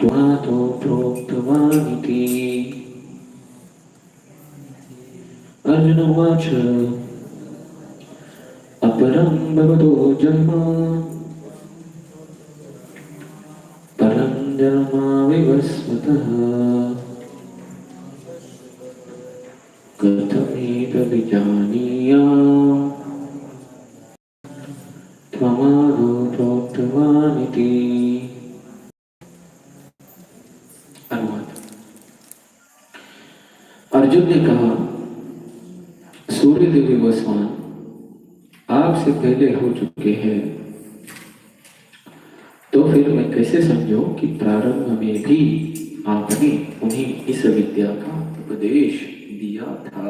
त्वातो प्रोक्तवानिति। अर्जुन उवाच अपरं भवतो जन्म परं जन्म कथमेतद्विजानीयाम् त्वमादौ प्रोक्तवानिति। अनुवाद। अर्जुन ने कहा, सूर्यदेव भगवान आपसे पहले हो चुके हैं, तो फिर मैं कैसे समझूं कि प्रारंभ में भी आपने उन्हें इस विद्या का उपदेश दिया था।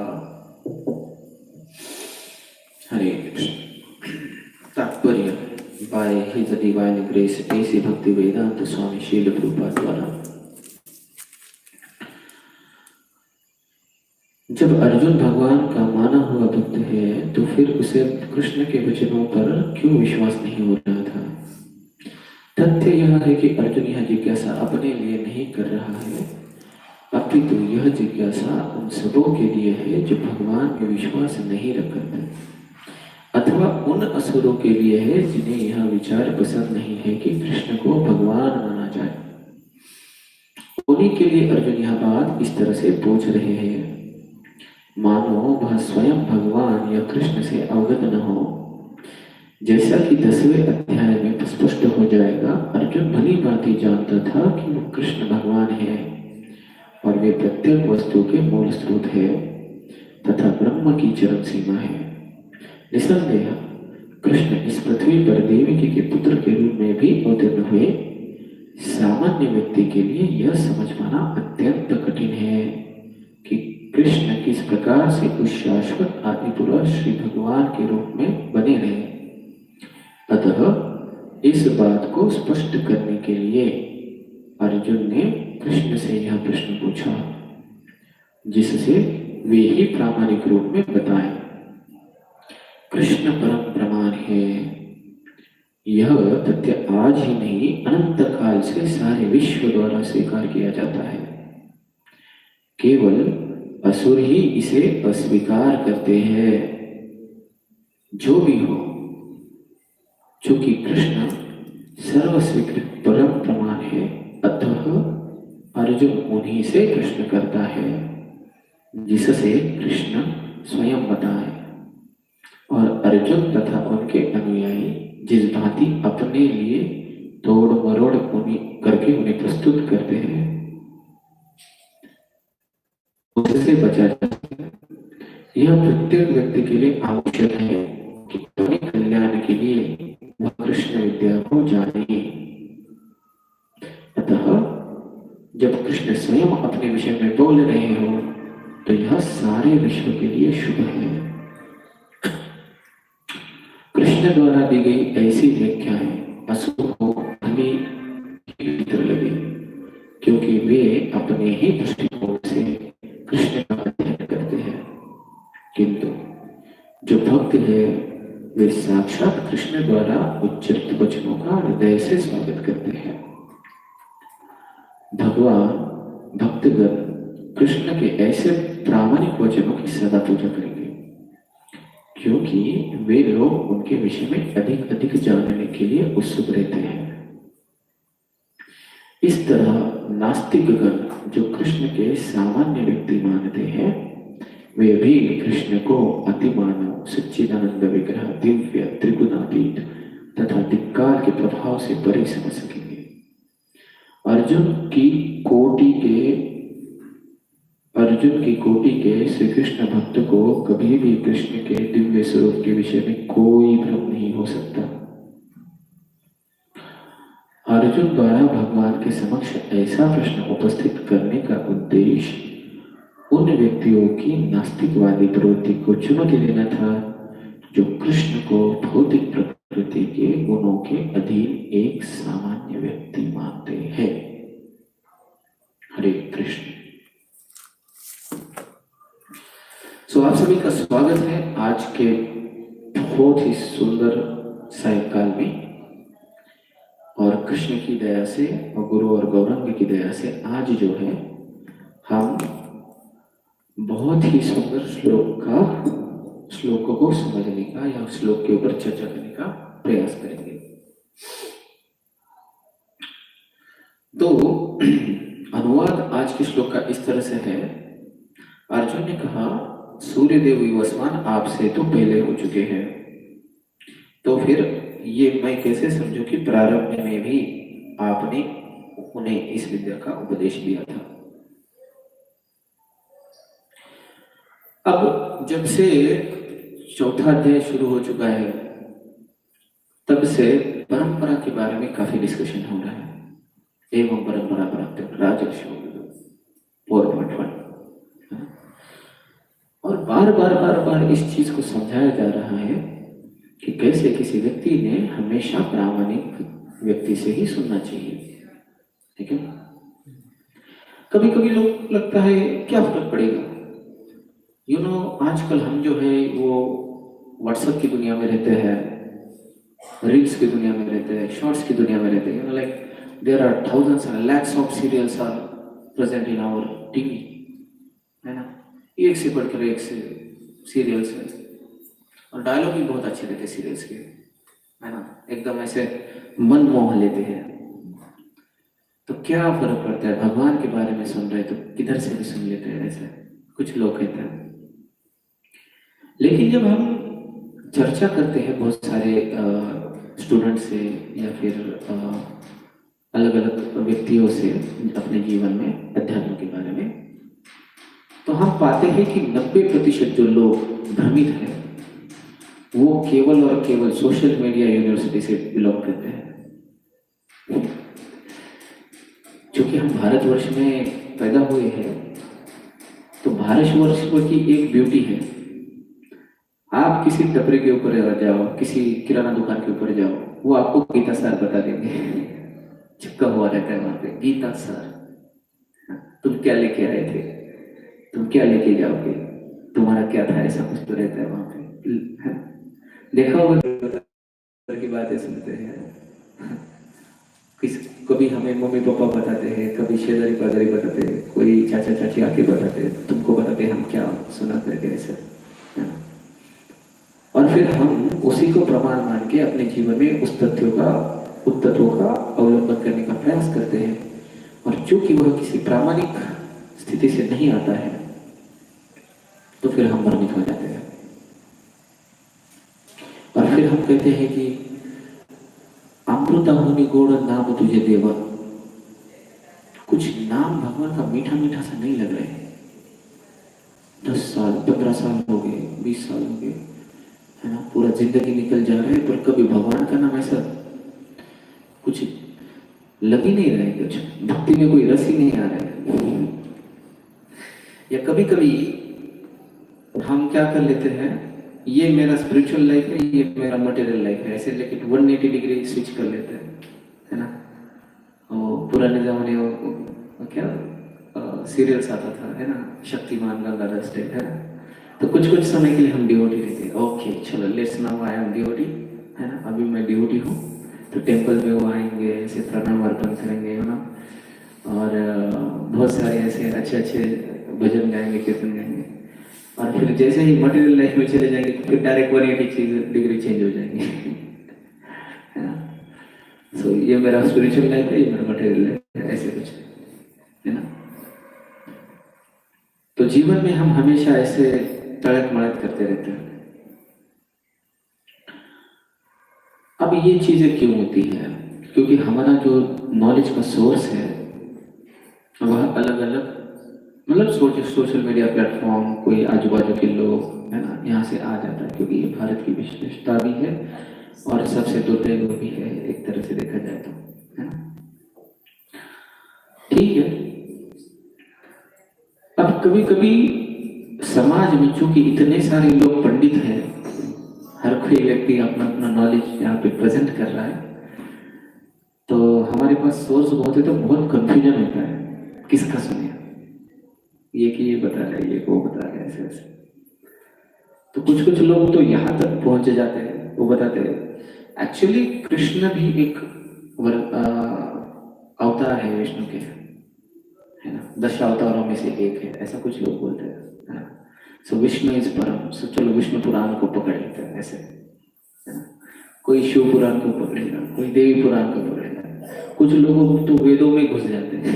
हरे कृष्ण। तात्पर्य बाय हिज डिवाइन ग्रेस ऐसी भक्ति वेदांत स्वामी शील प्रभुपाद द्वारा। जब अर्जुन भगवान का माना हुआ भक्त है तो फिर उसे कृष्ण के वचनों पर क्यों विश्वास नहीं हो रहा था? तथ्य यह है कि अर्जुन यह जिज्ञासा अपने लिए नहीं कर रहा है, अपितु यह जिज्ञासा उन सबों के लिए है जो भगवान में विश्वास नहीं रखते, अथवा उन असुरों के लिए है जिन्हें यह विचार पसंद नहीं है कि कृष्ण को भगवान माना जाए। उन्हीं के लिए अर्जुन यह बात इस तरह से पूछ रहे हैं मानो वह स्वयं भगवान या कृष्ण से अवगत न हो। जैसा कि 10वें अध्याय में स्पष्ट हो जाएगा, अर्जुन भली भांति जानता था कि वो कृष्ण भगवान है और वे प्रत्येक वस्तु के मूल स्रोत है तथा ब्रह्म की चरम सीमा है। निसंदेह कृष्ण इस पृथ्वी पर देवकी के पुत्र के रूप में भी अवतीर्ण हुए। सामान्य व्यक्ति के लिए यह समझ पाना अत्यंत कठिन है कि कृष्ण किस प्रकार से उस शाश्वत आदि पुरुष श्री भगवान के रूप में बने रहे। अतः इस बात को स्पष्ट करने के लिए अर्जुन ने कृष्ण से यह प्रश्न पूछा, जिससे वे ही प्रामाणिक रूप में बताएं। कृष्ण परम प्रमाण है। यह तथ्य आज ही नहीं अनंत काल से सारे विश्व द्वारा स्वीकार किया जाता है। केवल असुर ही इसे अस्वीकार करते हैं। जो भी हो, चूंकि कृष्ण सर्वस्वीकृत परम प्रमाण है, अतः अर्जुन उन्हीं से प्रश्न करता है जिससे कृष्ण स्वयं बताए। और अर्जुन तथा उनके अनुयायी जिस भांति अपने लिए तोड़ मरोड़ करके उन्हें प्रस्तुत करते हैं, उससे बचा जा सकता है। यह प्रत्येक व्यक्ति के लिए आवश्यक है कि अपने कल्याण के लिए वह कृष्ण विद्या को जाने। अतः जब कृष्ण स्वयं अपने विषय में बोल रहे हो तो यह सारे विश्व के लिए शुभ है। कृष्ण द्वारा दी गई ऐसी व्याख्याएं असुर को भली भीतर लगी, क्योंकि वे अपने ही दृष्टिकोण से कृष्ण का अध्ययन करते हैं, किंतु जो भक्त है वे साक्षात कृष्ण द्वारा उच्चरित वचनों का हृदय से स्वागत करते हैं। भगवान भक्तगण कृष्ण के ऐसे प्रामाणिक वचनों की सदा पूजा करेंगे, क्योंकि वे लोग उनके विषय में अधिक अधिक जानने के लिए उत्सुक रहते हैं। इस तरह नास्तिकगण जो कृष्ण के सामान्य व्यक्ति मानते हैं, वे भी कृष्ण को अतिमानव सच्चिदानंद विग्रह दिव्य त्रिगुणातीत तथा धिक्कार के प्रभाव से परे समझ सकेंगे। अर्जुन की कोटि के श्री कृष्ण भक्त को कभी भी कृष्ण के दिव्य स्वरूप के विषय में कोई भ्रम नहीं हो सकता। अर्जुन द्वारा भगवान के समक्ष ऐसा प्रश्न उपस्थित करने का उद्देश्य उन व्यक्तियों की नास्तिकवादी प्रवृत्ति को चुनौती देना था जो कृष्ण को भौतिक प्रकृति के गुणों के अधीन एक सामान्य व्यक्ति मानते हैं। हरे कृष्ण। आप सभी का स्वागत है आज के बहुत ही सुंदर सायंकाल में। और कृष्ण की दया से और गुरु और गौरांग की दया से आज जो है हम बहुत ही सुंदर श्लोकों को समझने का या श्लोक के ऊपर चर्चा करने का प्रयास करेंगे। तो अनुवाद आज के श्लोक का इस तरह से है। अर्जुन ने कहा, सूर्यदेव विवस्वान आपसे तो पहले हो चुके हैं, तो फिर ये मैं कैसे समझूं कि प्रारंभ में भी आपने उन्हें इस विद्या का उपदेश दिया था। अब जब से चौथा अध्याय शुरू हो चुका है तब से परंपरा के बारे में काफी डिस्कशन हो रहा है। एवं परंपरा प्राप्त राजर्षि 4.1 और बार बार इस चीज को समझाया जा रहा है कि कैसे किसी व्यक्ति ने हमेशा प्रामाणिक व्यक्ति से ही सुनना चाहिए। ठीक है, कभी कभी लोग लगता है क्या फर्क पड़ेगा, आजकल हम जो है वो व्हाट्सएप की दुनिया में रहते हैं, रील्स की दुनिया में रहते हैं, शॉर्ट्स की दुनिया में रहते हैं। Like there are thousands and lakhs of serials are present in our TV, है ना। एक से बढ़कर एक से सीरियल्स है और डायलॉग भी बहुत अच्छे रहते हैं सीरियल्स के, है ना, एकदम ऐसे मन मोह लेते हैं। तो क्या फर्क पड़ता है, भगवान के बारे में सुन रहे तो किधर से भी सुन लेते हैं, ऐसे कुछ लोग कहते हैं। लेकिन जब हम चर्चा करते हैं बहुत सारे स्टूडेंट से या फिर अलग अलग व्यक्तियों से अपने जीवन में अध्यात्म के बारे में, तो हम पाते हैं कि 90% जो लोग भ्रमित हैं वो केवल और केवल सोशल मीडिया यूनिवर्सिटी से बिलोंग करते हैं। क्योंकि हम भारतवर्ष में पैदा हुए हैं तो भारतवर्ष की एक ब्यूटी है, आप किसी टपरे के ऊपर जाओ, किसी किराना दुकान के ऊपर जाओ, वो आपको गीता सार बता देंगे, चिपका हुआ रहता है वहां पे, गीता सार। तुम क्या लेके आए थे, तुम क्या लेके जाओगे, तुम्हारा क्या था, ऐसा कुछ तो रहता है वहां पे। देखा होगा की बातें सुनते हैं, कभी हमें मम्मी पापा बताते हैं, कभी शेजारी पाजारी बताते हैं, कोई चाचा चाची आके बताते हैं, तुमको बताते हैं हम क्या सुना करके ऐसे, और फिर हम उसी को प्रमाण मान के अपने जीवन में उस तत्वों का अवलंबन करने का प्रयास करते हैं। और चूंकि वह किसी प्रामाणिक स्थिति से नहीं आता है तो फिर हम भ्रमित हो जाते हैं और फिर हम कहते हैं कि अमृता होनी गोड़ नाम तुझे देवा। कुछ नाम भगवान का मीठा मीठा सा नहीं लग रहा है। 10 साल 15 साल हो गए, 20 साल हो गए, है ना, पूरा जिंदगी निकल जा रहा है पर कभी भगवान का नाम ऐसा कुछ लग ही नहीं रहा है, कुछ भक्ति में कोई रस ही नहीं आ रहा है। या कभी कभी हम क्या कर लेते हैं, ये मेरा स्पिरिचुअल लाइफ है, ये मेरा मटेरियल लाइफ है, ऐसे लेकिन 180 डिग्री स्विच कर लेते हैं, है ना। पुराने जमाने में क्या सीरियल्स आता था, है ना, शक्तिमान, गंगाधर स्टेट, है ना। तो कुछ कुछ समय के लिए हम डिवोटी रहते हैं, ओके चलो let's now I am devotee, है ना, अभी मैं डिवोटी हूँ। तो टेम्पल में वो आएंगे, ऐसे प्रणाम अर्पण करेंगे, है ना, और बहुत सारे ऐसे अच्छे अच्छे भजन गाएंगे, कीर्तन गाएंगे, और फिर जैसे ही मटेरियल लाइफ में चले जाएंगे तो फिर डायरेक्ट 180 डिग्री चेंज हो जाएंगे, है ना। सो ये मेरा स्पिरिचुअल लाइफ है, ये मेरा मटेरियल लाइफ है, ऐसे कुछ, है ना। तो जीवन में हम हमेशा ऐसे तड़क मड़क करते रहते हैं। अब ये चीजें क्यों होती है, क्योंकि हमारा जो नॉलेज का सोर्स है वह अलग अलग, मतलब सोशल मीडिया प्लेटफॉर्म, कोई आजू बाजू के लोग, है ना, यहाँ से आ जाता है, क्योंकि ये भारत की विशेषता भी है और सबसे दुर्लभ भी है एक तरह से देखा जाए तो, है ना। ठीक है, अब कभी कभी समाज में चूंकि इतने सारे लोग पंडित हैं, हर कोई व्यक्ति अपना अपना नॉलेज यहाँ पे प्रेजेंट कर रहा है, तो हमारे पास सोर्स बहुत है तो बहुत कंफ्यूजन होता है, किसका सुने, ये कि ये बता रहा है, ये वो बता रहा है, ऐसे ऐसे। तो कुछ कुछ लोग तो यहाँ तक पहुंच जाते हैं, वो बताते हैं एक्चुअली कृष्ण भी एक अवतार है विष्णु के, है ना, 10 अवतारों में से एक है, ऐसा कुछ लोग बोलते हैं, है ना। सो विष्णु इज परम, सो चलो विष्णु पुराण को पकड़ लेते हैं ऐसे, है ना। कोई शिव पुराण को पकड़ेगा, कोई देवी पुराण को पकड़ेगा, कुछ लोग तो वेदों में घुस जाते हैं।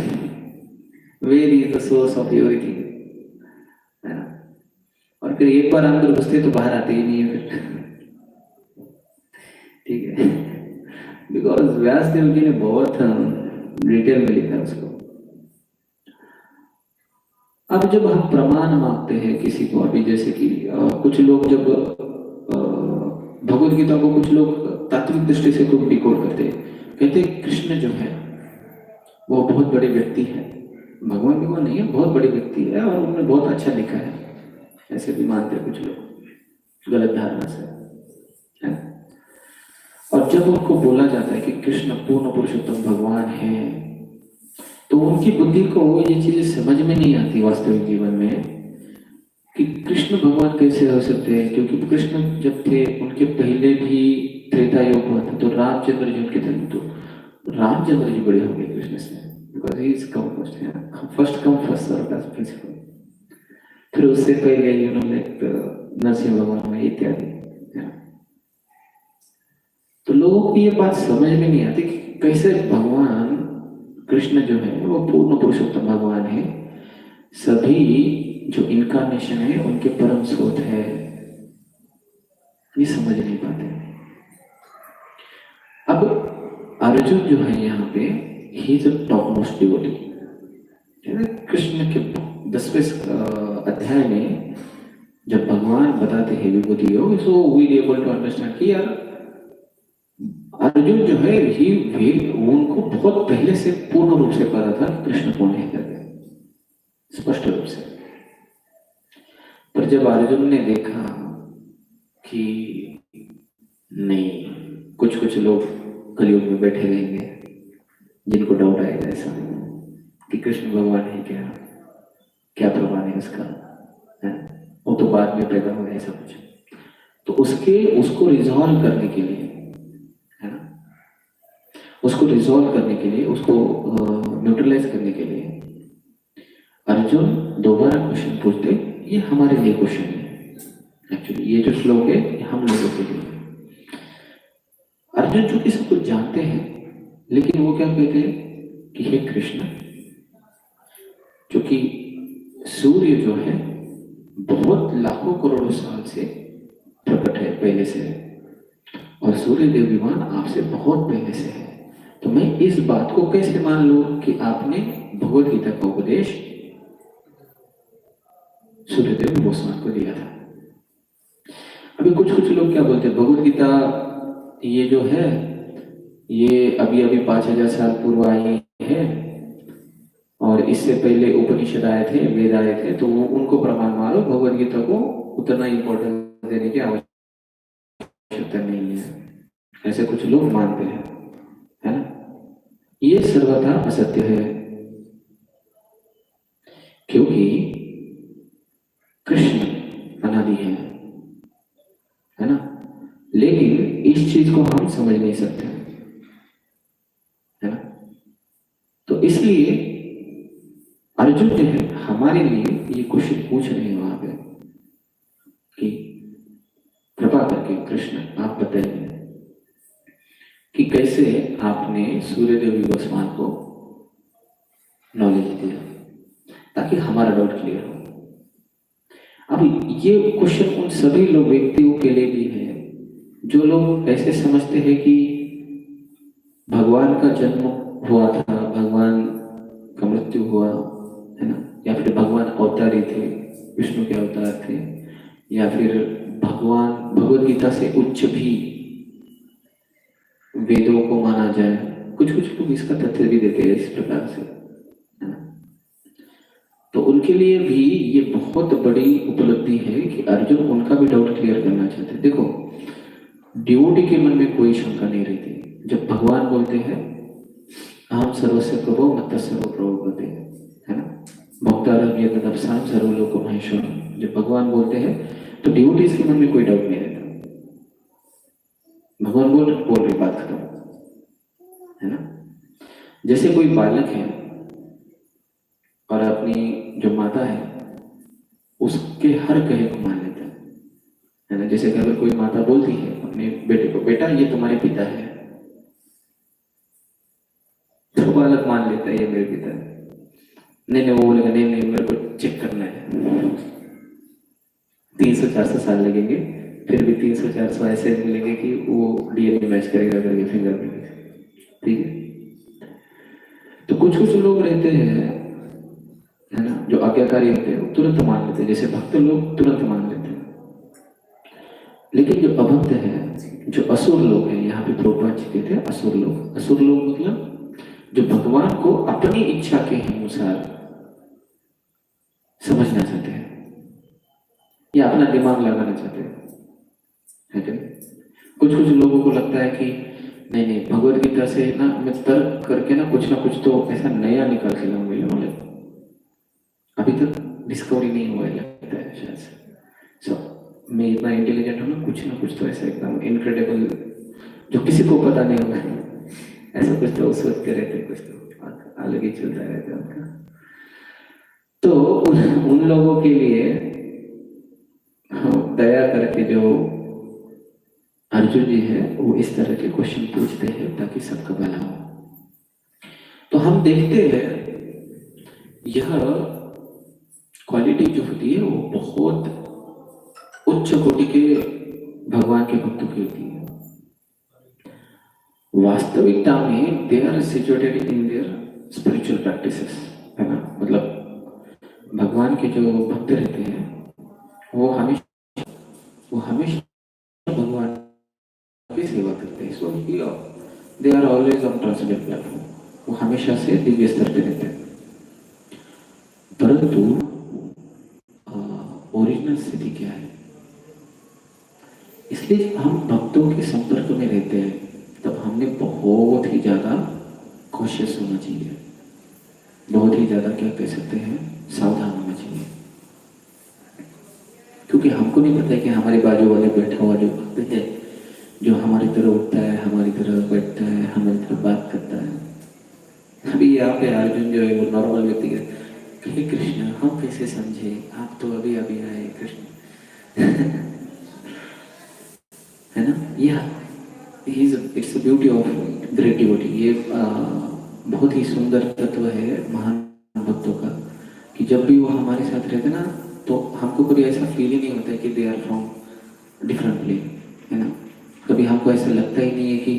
Veda is the source of everything, है ना। और फिर एक बार अंदर घुसते तो बाहर आते ही नहीं है फिर। ठीक है, बिकॉज व्यास देव जी ने बहुत डिटेल में लिखा उसको। अब जब हम प्रमाण मांगते हैं किसी को, अभी जैसे कि कुछ लोग जब भगवत गीता को कुछ लोग तात्विक दृष्टि से को डिकोड करते हैं, कहते हैं कृष्ण जो है वो बहुत बड़े व्यक्ति है, भगवान भी वो नहीं है, बहुत बड़े व्यक्ति है और उन्होंने बहुत अच्छा लिखा है, ऐसे भी मानते हैं कुछ लोग गलत धारणा से, है। और जब उनको बोला जाता है कि कृष्ण पूर्ण पुरुषोत्तम भगवान है, तो उनकी बुद्धि को ये चीजें समझ में नहीं आती वास्तविक जीवन में कि कृष्ण भगवान कैसे हो सकते हैं। क्योंकि कृष्ण जब थे उनके पहले भी त्रेता युग हुआ था, तो रामचंद्र जी उनके थे, तो रामचंद्र जी बड़े हो गए कृष्ण से, because he is come first come first serve का प्रिंसिपल। फिर उससे पहले उन्होंने नरसिंह भगवान में इत्यादि। तो लोगों को ये बात समझ में नहीं आती कि कैसे भगवान कृष्ण जो है वो पूर्ण पुरुषोत्तम भगवान है, सभी जो इनकारनेशन है उनके परम स्रोत है, ये समझ नहीं पाते। अब अर्जुन जो है यहाँ पे he is a top most devotee. Krishna के 10वें अध्याय में जब भगवान बताते हैं Vibhuti Yog, so we able to understand कि यार अर्जुन जो है ही उनको बहुत पहले से पूर्ण रूप से पता था कृष्ण कौन है करके, स्पष्ट रूप से। पर जब अर्जुन ने देखा कि नहीं, कुछ कुछ लोग कलयुग में बैठे रहेंगे जिनको डाउट आएगा ऐसा कि कृष्ण भगवान है क्या, क्या प्रमाण है उसका, है? वो तो बाद में पैदा हुआ ऐसा कुछ, तो उसको रिजॉल्व करने के लिए, है ना, उसको रिजॉल्व करने के लिए, उसको न्यूट्रलाइज करने के लिए अर्जुन दोबारा क्वेश्चन पूछते। ये हमारे लिए क्वेश्चन है एक्चुअली, ये जो श्लोक है ये हम लोगों के लिए। अर्जुन चूंकि सब कुछ जानते हैं, लेकिन वो क्या कहते हैं कि हे कृष्ण, क्योंकि सूर्य जो है बहुत लाखों करोड़ों साल से प्रकट है पहले से, और सूर्य देव विमान आपसे बहुत पहले से है, तो मैं इस बात को कैसे मान लूं कि आपने भगवत गीता का उपदेश सूर्यदेव गोस्वामी को दिया था। अभी कुछ लोग क्या बोलते हैं, भगवत गीता ये जो है ये अभी 5000 साल पूर्व आई है, और इससे पहले उपनिषद आए थे, वेद आए थे, तो उनको प्रमाण मानो, भगवत गीता को उतना इंपॉर्टेंस देने की आवश्यकता नहीं है, ऐसे कुछ लोग मानते हैं, है ना। ये सर्वथा असत्य है, क्योंकि कृष्ण अनादि है ना, लेकिन इस चीज को हम समझ नहीं सकते, है ना। तो इसलिए अर्जुन जो है हमारे लिए ये क्वेश्चन पूछ रहे हैं वहां पे कि कृपा करके कृष्ण आप बताइए कि कैसे आपने सूर्यदेव गोस्वामी को नॉलेज दिया, ताकि हमारा डाउट क्लियर हो। अब ये क्वेश्चन उन सभी लोग व्यक्तियों के लिए भी है जो लोग ऐसे समझते हैं कि भगवान का जन्म हुआ था, भगवान का मृत्यु हुआ, है ना, या फिर भगवान अवतारी थे, विष्णु के अवतार थे, या फिर भगवान भगवत गीता से उच्च भी वेदों को माना जाए। कुछ लोग इसका तथ्य भी देते हैं इस प्रकार से, है ना। तो उनके लिए भी ये बहुत बड़ी उपलब्धि है कि अर्जुन उनका भी डाउट क्लियर करना चाहते। देखो, डिवोटी के मन में कोई शंका नहीं रहती। जब भगवान बोलते हैं अहम सर्वस्य प्रभो मत्तः सर्वो प्रभो बोलते हैं, है ना, भक्तारम यदनपसाम सर्वलोक महेश्वरम, जब भगवान बोलते हैं तो डिवोटीज के मन में कोई डाउट नहीं रहता, भगवान बोल रहे बात खत्म, है ना। जैसे कोई बालक है और अपनी जो माता है उसके हर कहे को मान लेता है ना। जैसे कि अगर कोई माता बोलती है अपने बेटे को, बेटा ये तुम्हारे पिता है, तो बालक मान लेता है ये मेरे पिता है। नहीं वो बोलेगा नहीं नहीं मेरे को चेक करना है। 300-400 साल लगेंगे, फिर भी 300-400 ऐसे मिलेंगे कि वो डीएनए मैच करेगा करके फिंगरप्रिंट। ठीक है। तो कुछ कुछ लोग रहते हैं है ना जो आज्ञाकारी होते हैं, वो तुरंत मान लेते हैं, जैसे भक्त लोग तुरंत मान लेते हैं। लेकिन जो अभक्त है, जो असुर लोग हैं, यहाँ पे प्रभुपाद जी कहते हैं असुर लोग। असुर लोग मतलब जो भगवान को अपनी इच्छा के अनुसार समझना चाहते हैं या अपना दिमाग लगाना चाहते हैं, है क्या। कुछ कुछ लोगों को लगता है कि नहीं नहीं भगवत गीता से ना मैं तर्क करके ना कुछ तो ऐसा नया निकाल के लाऊंगी, मतलब अभी तक डिस्कवरी नहीं हुआ है लगता है शायद से। सो मैं इतना इंटेलिजेंट हूँ ना कुछ तो ऐसा एकदम इनक्रेडिबल जो किसी को पता नहीं होगा, ऐसा कुछ तो सोचते रहते, कुछ तो अलग ही चलता रहता है उनका। तो उन लोगों के लिए दया करके जो अर्जुन जी है वो इस तरह के क्वेश्चन पूछते हैं ताकि सबका भला हो। तो हम देखते हैं यह क्वालिटी जो होती है वो बहुत उच्च कोटि के भगवान के भक्तों की होती है। वास्तविकता में they are situated in their spiritual practices, है ना। मतलब भगवान के जो भक्त रहते हैं वो हमेशा भगवान की सेवा करते हैं। So they are always on transcendent platform, वो हमेशा से दिव्य स्तर पे रहते हैं। परंतु ओरिजिनल स्थिति क्या है, इसलिए हम भक्तों के संपर्क में रहते हैं तब हमने बहुत ही ज्यादा कॉशियस होना चाहिए, बहुत ही ज्यादा क्या कह सकते हैं सावधान होना चाहिए। क्योंकि हमको नहीं पता है कि हमारे बाजू वाले बैठा हुआ जो भक्त है, जो हमारी तरह उठता है, हमारी तरह बैठता है, हमारी तरह बात करता है। अभी यहाँ पे अर्जुन जो है वो नॉर्मल व्यक्ति है, हे कृष्ण हम कैसे समझे, आप तो अभी अभी आए कृष्ण। है ना। Its beauty of great devotee. ये बहुत ही सुंदर तत्व है महान भक्तों का कि जब भी वो हमारे साथ रहते ना तो हमको कभी ऐसा फील ही नहीं होता है कि they are from different plane, है ना। कभी हमको ऐसा लगता ही नहीं है कि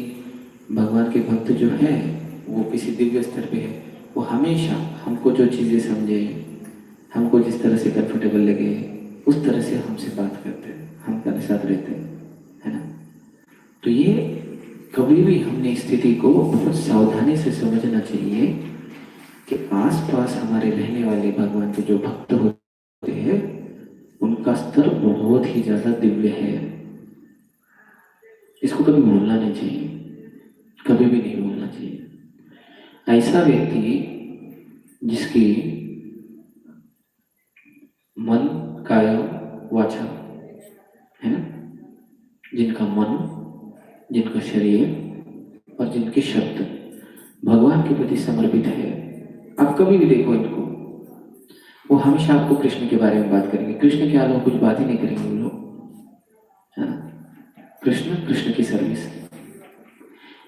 भगवान के भक्त जो है वो किसी दिव्य स्तर पे है। वो हमेशा हमको जो चीज़ें समझे, हमको जिस तरह से कंफर्टेबल लगे उस तरह से हमसे बात करते हैं, हमारे साथ रहते हैं, है ना। तो ये कभी भी हमने स्थिति को बहुत सावधानी से समझना चाहिए कि आसपास हमारे रहने वाले भगवान के जो भक्त होते हैं उनका स्तर बहुत ही ज्यादा दिव्य है। इसको कभी भूलना नहीं चाहिए, कभी भी नहीं भूलना चाहिए। ऐसा व्यक्ति जिसकी मन काया वाचा, है ना, जिनका मन, जिनका शरीर और जिनके शब्द भगवान के प्रति समर्पित है, आप कभी भी देखो इनको, वो हमेशा आपको कृष्ण के बारे में बात करेंगे। कृष्ण के अलावा कुछ बात ही नहीं करेंगे वो लोग, है ना। कृष्ण की सर्विस।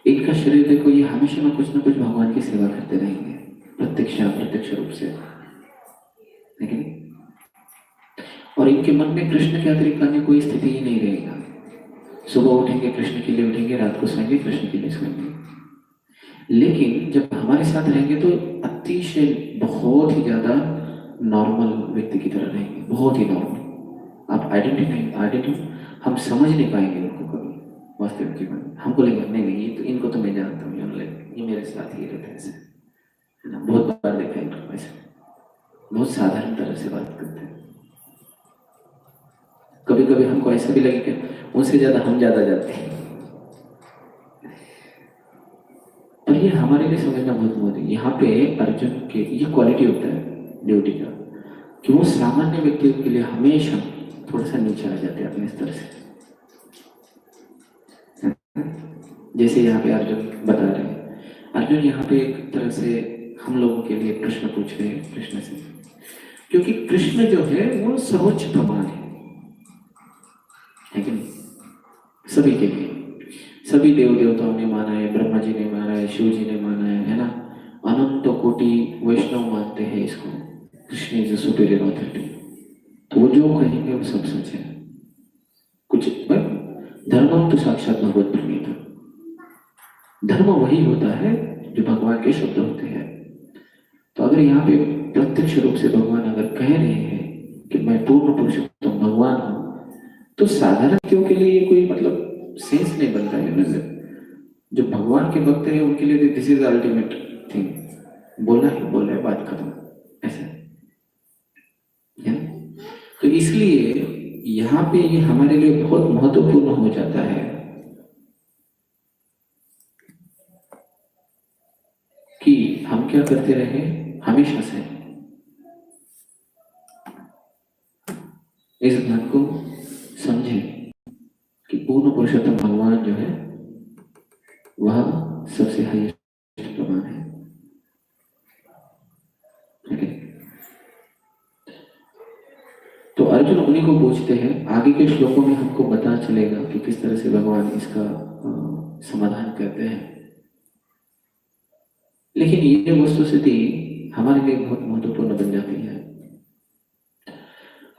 इनका शरीर देखो, ये हमेशा ना कुछ भगवान की सेवा करते रहेंगे, प्रत्यक्ष अप्रत्यक्ष रूप से, लेकिन और इनके मन में कृष्ण के अतिरिक्त अन्य कोई स्थिति ही नहीं रहेगा। सुबह उठेंगे कृष्ण के लिए उठेंगे, रात को सोएंगे कृष्ण के लिए सोएंगे। लेकिन जब हमारे साथ रहेंगे तो अतिशय बहुत ही ज्यादा नॉर्मल व्यक्ति की तरह रहेंगे, बहुत ही नॉर्मल। आप आइडेंटिटी हम समझ नहीं पाएंगे उनको कभी वास्तविक जीवन में। हमको लगेगा नहीं ये तो इनको तो मैं जानता हूँ, ये मेरे साथ ही रहते हैं ऐसे, है ना। बहुत बार देखा है इनको ऐसे, बहुत साधारण तरह से बात करते हैं। कभी कभी हमको ऐसा भी लगे कि उनसे ज्यादा हम ज्यादा जाते हैं। और ये हमारे लिए समझना बहुत है। यहाँ पे अर्जुन के ये क्वालिटी होता है ड्यूटी का कि वो सामान्य व्यक्तियों के लिए हमेशा थोड़ा सा नीचे आ जाते हैं अपने स्तर से। जैसे यहाँ पे अर्जुन बता रहे हैं, अर्जुन यहाँ पे एक तरह से हम लोगों के लिए प्रश्न पूछ रहे हैं कृष्ण से, क्योंकि कृष्ण जो है वो सर्वोच्च भगवान है कि नहीं? सभी के लिए, सभी देव देवताओं ने माना है, ब्रह्मा जी ने माना है, शिव जी ने माना है ना? अनंत कोटि वैष्णव मानते हैं इसको, कृष्ण इज सुपीरियर ऑथोरिटी। तो वो जो कहेंगे वो सब सच है। कुछ धर्मम तो साक्षात भगवत प्रणीत, धर्म वही होता है जो भगवान के शब्द होते हैं। तो अगर यहाँ पे प्रत्यक्ष रूप से भगवान अगर कह रहे हैं कि मैं पूर्ण पुरुषोत्तम भगवान हूँ, तो साधारण व्यक्तियों के लिए ये कोई मतलब सेंस नहीं बनता है ना। जो भगवान के भक्त हैं उनके लिए दिस इज अल्टीमेट थिंग, बोलना ही बोल रहे, बात खत्म, ऐसा है। तो इसलिए यहाँ पे ये हमारे लिए बहुत महत्वपूर्ण हो जाता है कि हम क्या करते रहे हमेशा से इस बात को समझे कि पूर्ण पुरुषोत्तम भगवान जो है वह सबसे हाईएस्ट भगवान है। तो अर्जुन उन्हीं को पूछते हैं, आगे के श्लोकों में हमको पता चलेगा कि किस तरह से भगवान इसका समाधान करते हैं। लेकिन ये वस्तुस्थिति हमारे लिए बहुत महत्वपूर्ण बन जाती है।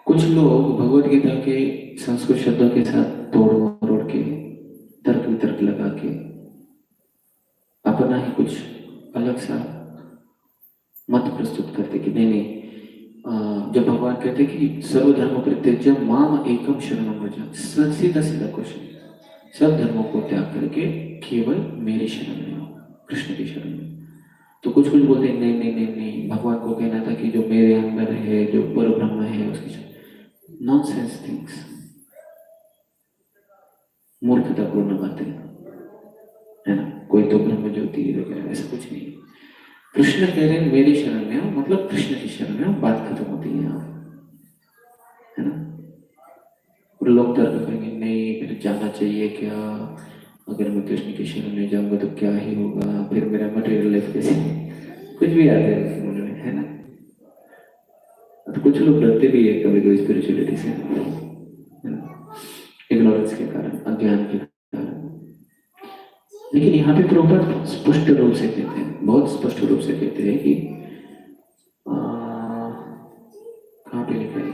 कुछ लोग भगवत गीता के संस्कृत शब्दों के साथ तोड़ मरोड़ के तर्क वितर्क लगा के अपना ही कुछ अलग सा मत प्रस्तुत करते कि नहीं नहीं, जब भगवान कहते कि सर्वधर्म परित्यज्य माम एकम शरणम व्रज, सीधा सीधा क्वेश्चन, सब धर्मों को त्याग करके केवल मेरी शरण में, कृष्ण की शरण में। तो कुछ कुछ बोलते हैं नहीं नहीं नहीं नहीं, भगवान को कहना था कि जो मेरे अंदर है, जो पर ब्रह्म है उसकी। नॉनसेंस थिंग्स, मूर्खतापूर्ण बातें है ना। कोई तो ब्रह्म ज्योति वगैरह ऐसा कुछ नहीं। कृष्ण कह रहे हैं मेरी शरण में हो, मतलब कृष्ण की शरण में हो, बात खत्म होती है यहाँ, है ना। और लोग तर्क करेंगे नहीं फिर जाना चाहिए क्या, अगर मैं कृष्ण की शरण में जाऊंगा तो क्या ही होगा, फिर मेरा मटेरियल लाइफ कैसे, कुछ भी आता है मन में, है ना। तो कुछ लोग डरते भी है कभी कभी स्पिरिचुअलिटी से, है ना, इग्नोरेंस के कारण, अज्ञान के कारण। लेकिन यहाँ पे प्रभुपाद स्पष्ट रूप से कहते हैं, बहुत स्पष्ट रूप से कहते हैं कि कहाँ पे लिखा है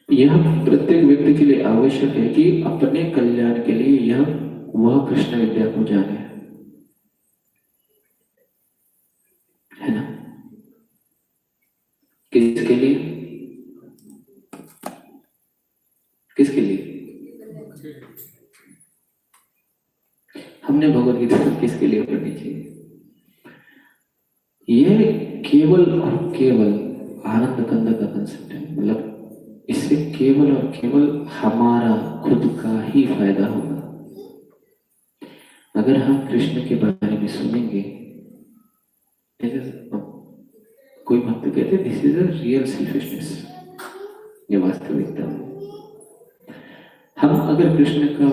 यह प्रत्येक व्यक्ति के लिए आवश्यक है कि अपने कल्याण के लिए यह वह कृष्ण विद्या को जाने, है ना। किसके लिए, किसके लिए हमने भगवत गीता किसके लिए पढ़नी चाहिए? यह केवल और केवल आनंद कंद का कंसेप्ट है, मतलब इससे केवल और केवल हमारा खुद का ही फायदा होगा। अगर हम कृष्ण के बारे में सुनेंगे, कोई भक्त कहते हैं this is a real selfishness, ये वास्तविकता। हम अगर कृष्ण का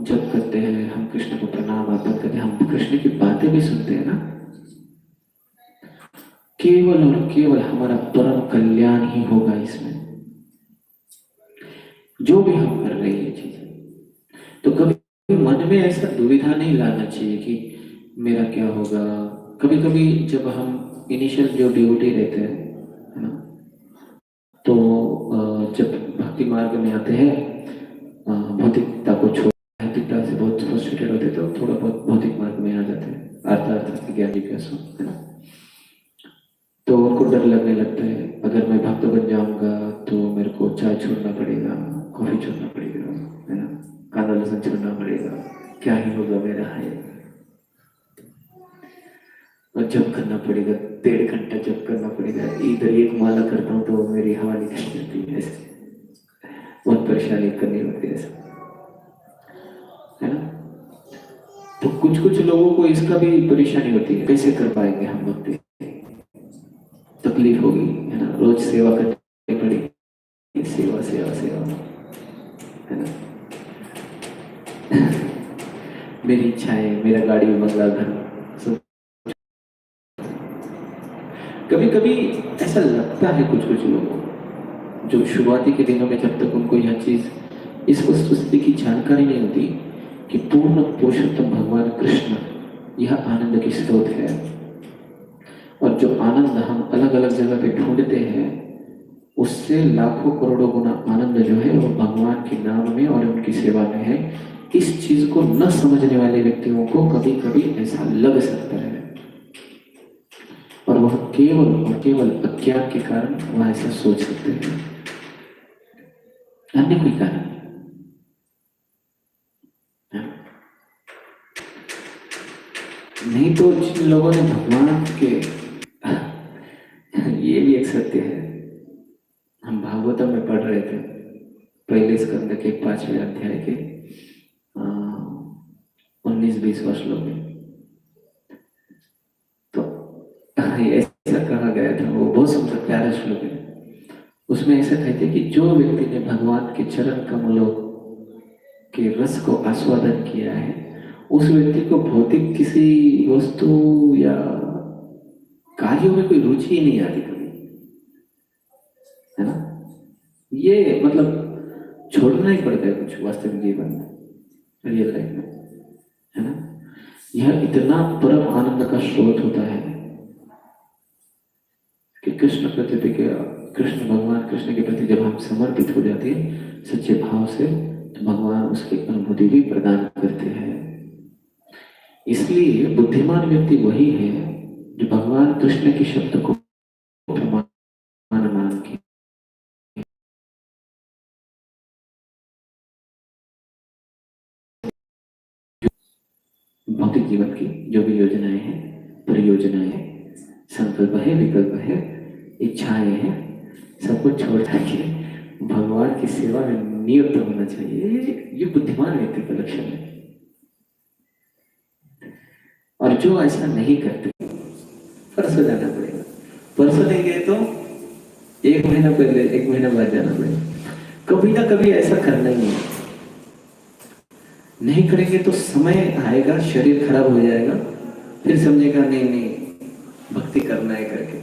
जप करते हैं, हम कृष्ण को प्रणाम अर्पण करते हैं, हम कृष्ण की बातें भी सुनते हैं ना, केवल और केवल हमारा परम कल्याण ही होगा इसमें, जो भी हम कर रहे हैं चीज। तो कभी मन में ऐसा दुविधा नहीं लाना चाहिए कि मेरा क्या होगा। कभी कभी जब हम इनिशियल जो ड्यूटी रहते हैं, है ना, तो जब भक्ति मार्ग में आते हैं, भौतिकता को छोड़, भौतिकता से बहुत फ्रस्ट्रेटेड होते तो थोड़ा बहुत भौतिक मार्ग में आ जाते हैं, अर्थात ज्ञान जिज्ञासु, है ना। तो उनको डर लगने लगता है, अगर मैं भक्त बन जाऊंगा तो मेरे को चाय छोड़ना पड़ेगा, कॉफी छोड़ना पड़ेगा, है ना, काला लहसुन छोड़ना पड़ेगा, क्या ही होगा मेरा है, और जप करना पड़ेगा, 1.5 घंटा जप करना पड़ेगा, इधर एक माला करता हूँ तो मेरी हवा निकल जाती है, ऐसे बहुत परेशानी करनी होती है, ऐसा, है ना। तो कुछ कुछ लोगों को इसका भी परेशानी होती है, कैसे कर पाएंगे हम भक्ति, तकलीफ होगी, है ना, रोज सेवा करनी पड़ेगी, सेवा सेवा सेवा, है ना। इच्छाएं, मेरा गाड़ी बंगला घर सब। कभी कभी ऐसा लगता है कुछ कुछ लोगों को, जो शुरुआती के दिनों में, जब तक उनको यह चीज, इस वस्तुस्थिति की जानकारी नहीं होती कि पूर्ण पुरुषोत्तम भगवान कृष्ण यह आनंद की स्रोत है, और जो आनंद हम अलग अलग जगह पे ढूंढते हैं उससे लाखों करोड़ों गुना आनंद जो है वो भगवान के नाम में और उनकी सेवा में है। इस चीज को न समझने वाले व्यक्तियों को कभी कभी ऐसा लग सकता है, और वह केवल और केवल अज्ञान के कारण वह ऐसा सोच सकते हैं, अन्य कोई कारण नहीं। तो जिन लोगों ने भगवान के ये भी एक सत्य है, हम भागवतम में पढ़ रहे थे पहले स्कंद के 5वें अध्याय के 19-20 श्लोक में, तो ऐसा कहा गया था, वो बहुत सुंदर प्यारा श्लोक है। उसमें ऐसा कहते कि जो व्यक्ति ने भगवान के चरण कमलों के रस को आस्वादन किया है, उस व्यक्ति को भौतिक किसी वस्तु या कार्यों में कोई रुचि ही नहीं आती कभी, है ना। ये मतलब छोड़ना ही पड़ता है कुछ वास्तविक जीवन में, रियल लाइफ में, है ना। यह इतना परम आनंद का स्रोत होता है कि कृष्ण प्रति के कृष्ण भगवान कृष्ण के प्रति जब हम समर्पित हो जाते हैं सच्चे भाव से, तो भगवान उसकी अनुभूति भी प्रदान करते हैं। इसलिए बुद्धिमान व्यक्ति वही है जो भगवान कृष्ण के शब्द को प्रमाण मान के भौतिक जीवन की जो भी योजनाएं हैं, परियोजनाएं हैं, संकल्प है, विकल्प है, इच्छाएं हैं, सब कुछ छोड़ के भगवान की सेवा में नियुक्त होना चाहिए। ये बुद्धिमान व्यक्ति का लक्षण है। और जो ऐसा नहीं करते, परसों जाना पड़ेगा, परसों नहीं गए तो 1 महीना पहले, 1 महीना बाद जाना पड़ेगा। कभी ना कभी ऐसा करना ही है। नहीं करेंगे तो समय आएगा, शरीर खराब हो जाएगा, फिर समझेगा नहीं नहीं भक्ति करना है करके,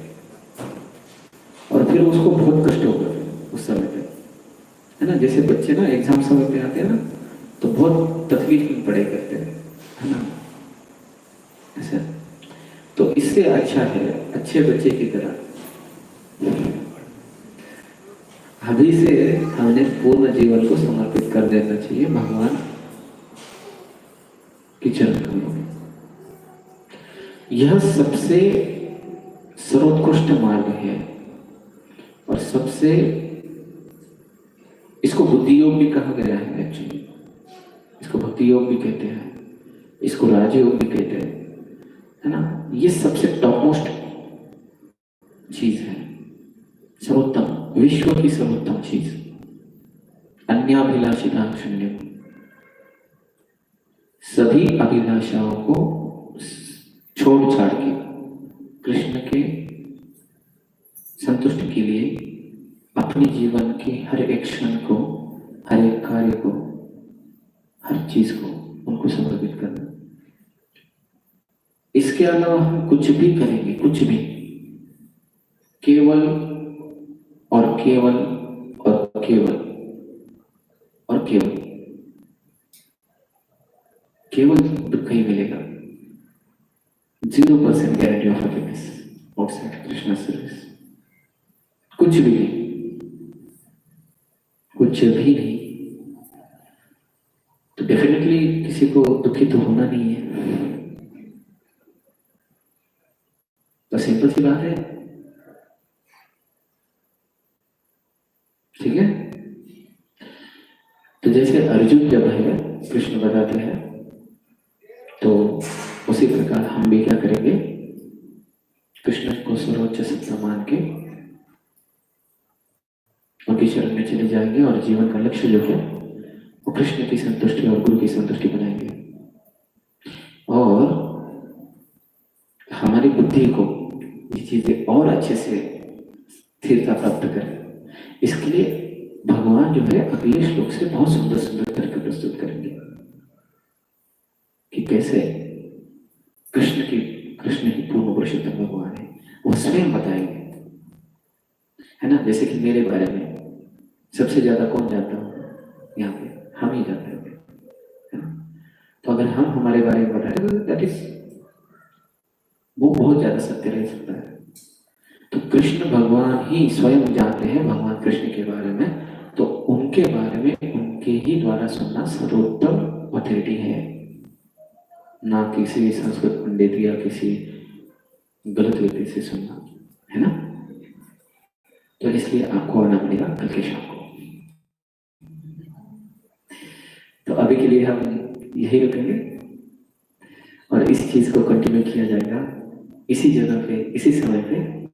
और फिर उसको बहुत कष्ट होगा उस समय पे, है ना। जैसे बच्चे ना एग्जाम समय पे आते हैं ना, तो बहुत तकलीफ में पढ़ाई करते हैं, है ना, ऐसा। तो इससे अच्छा है अच्छे बच्चे की तरह अभी से हमने पूर्ण जीवन को समर्पित कर देना चाहिए भगवान की चरण कमलों में। यह सबसे सर्वोत्कृष्ट मार्ग है, और सबसे, इसको बुद्धि योग भी कहा गया है एक्चुअली, इसको भक्ति योग भी कहते हैं, इसको राजयोग भी कहते हैं, है ना। ये सबसे टॉप मोस्ट चीज है, सर्वोत्तम, विश्व की सर्वोत्तम चीज। अन्याभिलाषिता शून्यम, सभी अभिलाषाओं को छोड़ छाड़ के कृष्ण के संतुष्टि के लिए अपने जीवन के हर एक क्षण को, हर एक कार्य को, हर चीज को उनको समर्पित करना। इसके अलावा हम कुछ भी करेंगे, कुछ भी, केवल और केवल और केवल और केवल केवल दुख ही मिलेगा। 0% guarantee of happiness outside Krishna service. कुछ भी नहीं, कुछ भी नहीं, तो डेफिनेटली किसी को दुखी तो होना नहीं है। तो सिंपल सी बात है, ठीक है। तो जैसे अर्जुन जब है कृष्ण बताते हैं, तो उसी प्रकार हम भी क्या करेंगे, कृष्ण को सर्वोच्च सत्ता मान के उनकी शरण में चले जाएंगे, और जीवन का लक्ष्य जो है वो कृष्ण की संतुष्टि और गुरु की संतुष्टि बनाएंगे, और हमारी बुद्धि को ये चीजें और अच्छे से स्थिरता प्राप्त करें। इसके लिए भगवान जो है अगले श्लोक से बहुत सुंदर सुंदर तरीके प्रस्तुत करेंगे कि कैसे कृष्ण ही पूर्ण पुरुषोत्तम भगवान है, वो स्वयं बताएंगे, है ना। जैसे कि मेरे बारे में सबसे ज्यादा कौन जानता हो यहाँ पे? हम ही जानते होंगे, है ना। तो अगर हम हमारे बारे में बताएं तो दैट इज, वो बहुत ज्यादा सत्य रह सकता है। तो कृष्ण भगवान ही स्वयं जानते हैं भगवान कृष्ण के बारे में, तो उनके बारे में उनके ही द्वारा सुनना सर्वोत्तम अथॉरिटी है, ना किसी संस्कृत पंडित या किसी गलत व्यक्ति से सुनना, है ना। तो इसलिए आपको आना पड़ेगा कल के शाम को। तो अभी के लिए हम यही रुकेंगे और इस चीज को कंटिन्यू किया जाएगा इसी जगह पे, इसी समय पे।